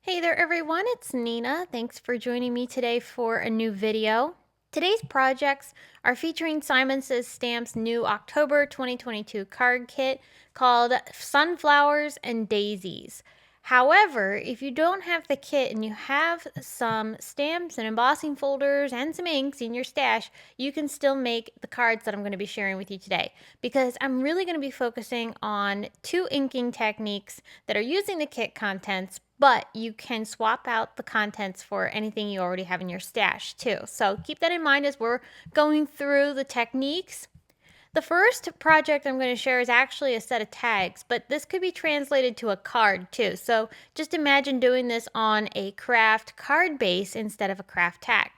Hey there everyone, it's Nina. Thanks for joining me today for a new video. Today's projects are featuring Simon Says Stamp's new October 2022 card kit called Sunflowers and Daisies. However, if you don't have the kit and you have some stamps and embossing folders and some inks in your stash, you can still make the cards that I'm going to be sharing with you today, because I'm really going to be focusing on two inking techniques that are using the kit contents, but you can swap out the contents for anything you already have in your stash too. So keep that in mind as we're going through the techniques. The first project I'm going to share is actually a set of tags, but this could be translated to a card too. So just imagine doing this on a craft card base instead of a craft tag.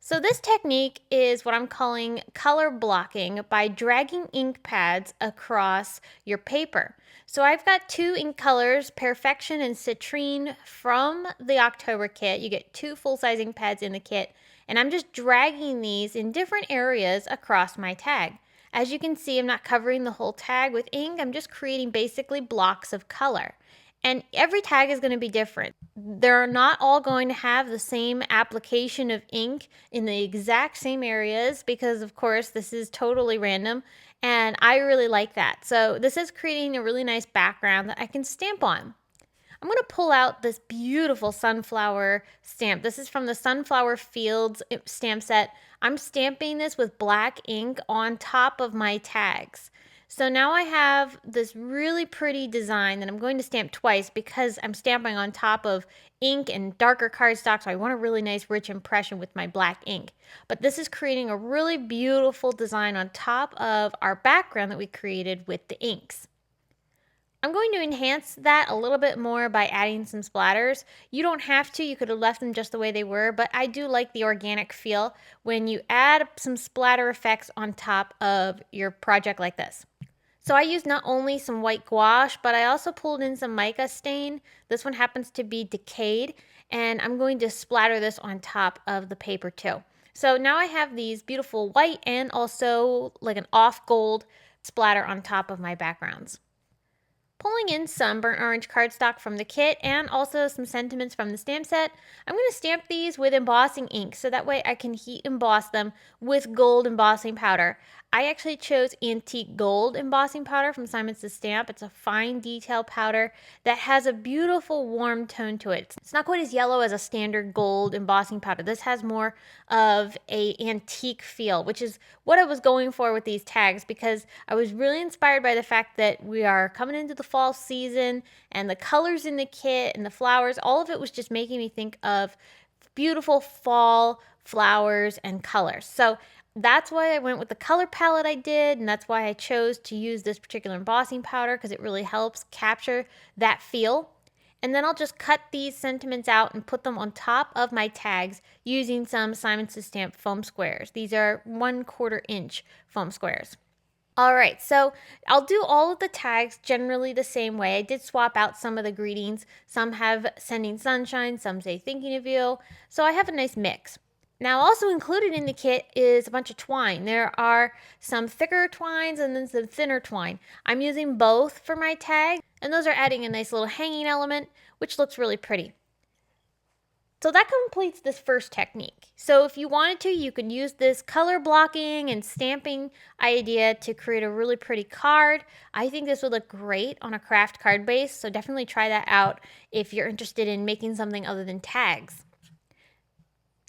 So this technique is what I'm calling color blocking by dragging ink pads across your paper. So I've got two ink colors, Perfection and Citrine, from the October kit. You get two full-size ink pads in the kit, and I'm just dragging these in different areas across my tag. As you can see, I'm not covering the whole tag with ink. I'm just creating basically blocks of color. And every tag is going to be different. They're not all going to have the same application of ink in the exact same areas because, of course, this is totally random, and I really like that. So this is creating a really nice background that I can stamp on. I'm going to pull out this beautiful sunflower stamp. This is from the Sunflower Fields stamp set. I'm stamping this with black ink on top of my tags. So now I have this really pretty design that I'm going to stamp twice because I'm stamping on top of ink and darker cardstock, so I want a really nice rich impression with my black ink. But this is creating a really beautiful design on top of our background that we created with the inks. I'm going to enhance that a little bit more by adding some splatters. You don't have to, you could have left them just the way they were, but I do like the organic feel when you add some splatter effects on top of your project like this. So I used not only some white gouache, but I also pulled in some mica stain. This one happens to be decayed, and I'm going to splatter this on top of the paper too. So now I have these beautiful white and also like an off gold splatter on top of my backgrounds. Pulling in some burnt orange cardstock from the kit and also some sentiments from the stamp set, I'm going to stamp these with embossing ink so that way I can heat emboss them with gold embossing powder. I actually chose antique gold embossing powder from Simon Says Stamp. It's a fine detail powder that has a beautiful warm tone to it. It's not quite as yellow as a standard gold embossing powder. This has more of a antique feel, which is what I was going for with these tags because I was really inspired by the fact that we are coming into the fall season and the colors in the kit and the flowers, all of it was just making me think of beautiful fall flowers and colors. So that's why I went with the color palette I did, and that's why I chose to use this particular embossing powder because it really helps capture that feel. And then I'll just cut these sentiments out and put them on top of my tags using some Simon Says Stamp foam squares. These are 1/4 inch foam squares. All right, so I'll do all of the tags generally the same way. I did swap out some of the greetings. Some have sending sunshine, some say thinking of you. So I have a nice mix. Now also included in the kit is a bunch of twine. There are some thicker twines and then some thinner twine. I'm using both for my tag, and those are adding a nice little hanging element, which looks really pretty. So that completes this first technique. So if you wanted to, you could use this color blocking and stamping idea to create a really pretty card. I think this would look great on a craft card base, so definitely try that out if you're interested in making something other than tags.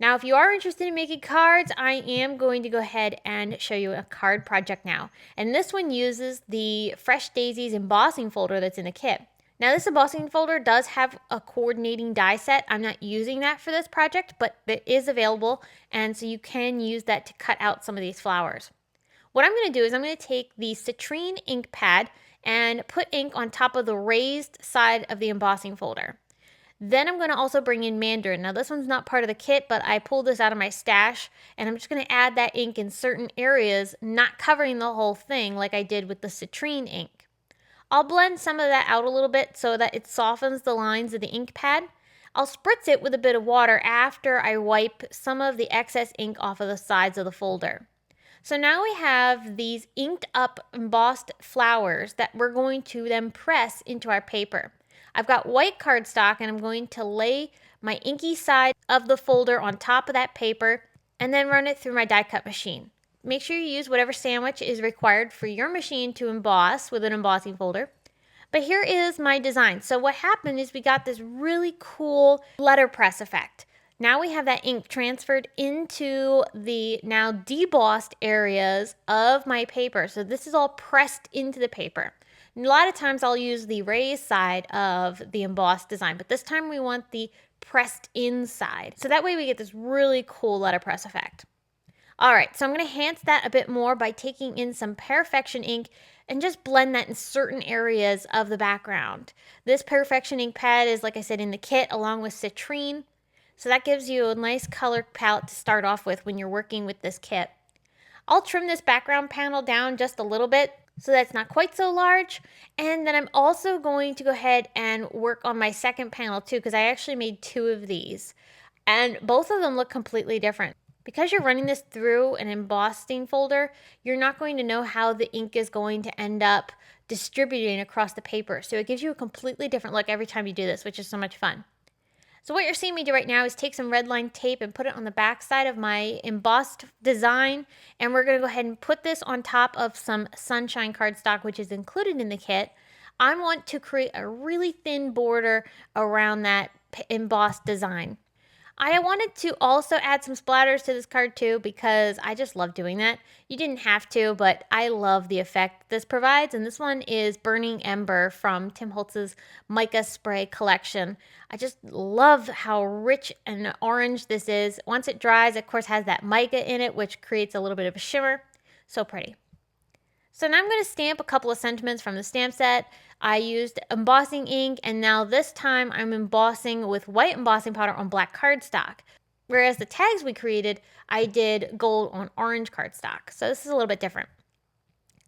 Now, if you are interested in making cards, I am going to go ahead and show you a card project now. And this one uses the Fresh Daisies embossing folder that's in the kit. Now, this embossing folder does have a coordinating die set. I'm not using that for this project, but it is available, and so you can use that to cut out some of these flowers. What I'm going to do is I'm going to take the citrine ink pad and put ink on top of the raised side of the embossing folder. Then I'm going to also bring in mandarin. Now this one's not part of the kit, but I pulled this out of my stash, and I'm just going to add that ink in certain areas, not covering the whole thing like I did with the citrine ink. I'll blend some of that out a little bit so that it softens the lines of the ink pad. I'll spritz it with a bit of water after I wipe some of the excess ink off of the sides of the folder. So now we have these inked up embossed flowers that we're going to then press into our paper. I've got white cardstock and I'm going to lay my inky side of the folder on top of that paper and then run it through my die cut machine. Make sure you use whatever sandwich is required for your machine to emboss with an embossing folder. But here is my design. So what happened is we got this really cool letterpress effect. Now we have that ink transferred into the now debossed areas of my paper. So this is all pressed into the paper. And a lot of times I'll use the raised side of the embossed design, but this time we want the pressed inside. So that way we get this really cool letterpress effect. All right, so I'm going to enhance that a bit more by taking in some Perfection ink and just blend that in certain areas of the background. This Perfection ink pad is, like I said, in the kit along with citrine. So that gives you a nice color palette to start off with when you're working with this kit. I'll trim this background panel down just a little bit so that's not quite so large. And then I'm also going to go ahead and work on my second panel too, because I actually made 2 of these. And both of them look completely different. Because you're running this through an embossing folder, you're not going to know how the ink is going to end up distributing across the paper. So it gives you a completely different look every time you do this, which is so much fun. So what you're seeing me do right now is take some red line tape and put it on the back side of my embossed design. And we're going to go ahead and put this on top of some sunshine cardstock, which is included in the kit. I want to create a really thin border around that embossed design. I wanted to also add some splatters to this card too because I just love doing that. You didn't have to, but I love the effect this provides. And this one is Burning Ember from Tim Holtz's Mica Spray collection. I just love how rich and orange this is. Once it dries, of course, has that mica in it, which creates a little bit of a shimmer. So pretty. So now I'm going to stamp a couple of sentiments from the stamp set. I used embossing ink, and now this time I'm embossing with white embossing powder on black cardstock. Whereas the tags we created, I did gold on orange cardstock. So this is a little bit different.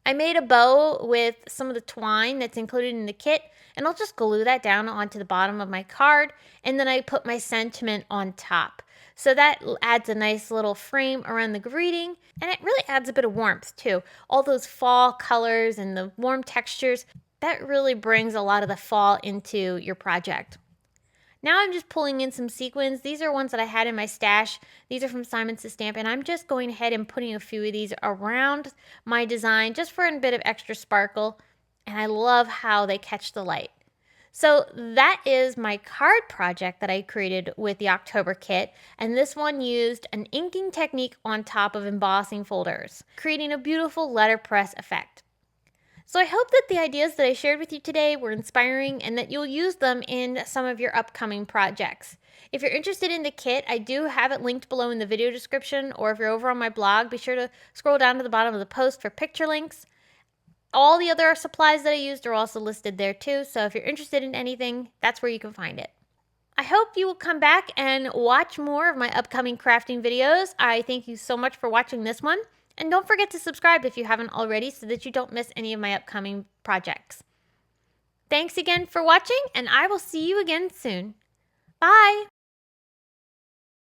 I made a bow with some of the twine that's included in the kit, and I'll just glue that down onto the bottom of my card, and then I put my sentiment on top. So that adds a nice little frame around the greeting, and it really adds a bit of warmth too. All those fall colors and the warm textures, that really brings a lot of the fall into your project. Now I'm just pulling in some sequins. These are ones that I had in my stash. These are from Simon Says Stamp, and I'm just going ahead and putting a few of these around my design just for a bit of extra sparkle, and I love how they catch the light. So that is my card project that I created with the October kit, and this one used an inking technique on top of embossing folders, creating a beautiful letterpress effect. So I hope that the ideas that I shared with you today were inspiring and that you'll use them in some of your upcoming projects. If you're interested in the kit, I do have it linked below in the video description, or if you're over on my blog, be sure to scroll down to the bottom of the post for picture links. All the other supplies that I used are also listed there too, so if you're interested in anything, that's where you can find it. I hope you will come back and watch more of my upcoming crafting videos. I thank you so much for watching this one. And don't forget to subscribe if you haven't already so that you don't miss any of my upcoming projects. Thanks again for watching, and I will see you again soon. Bye!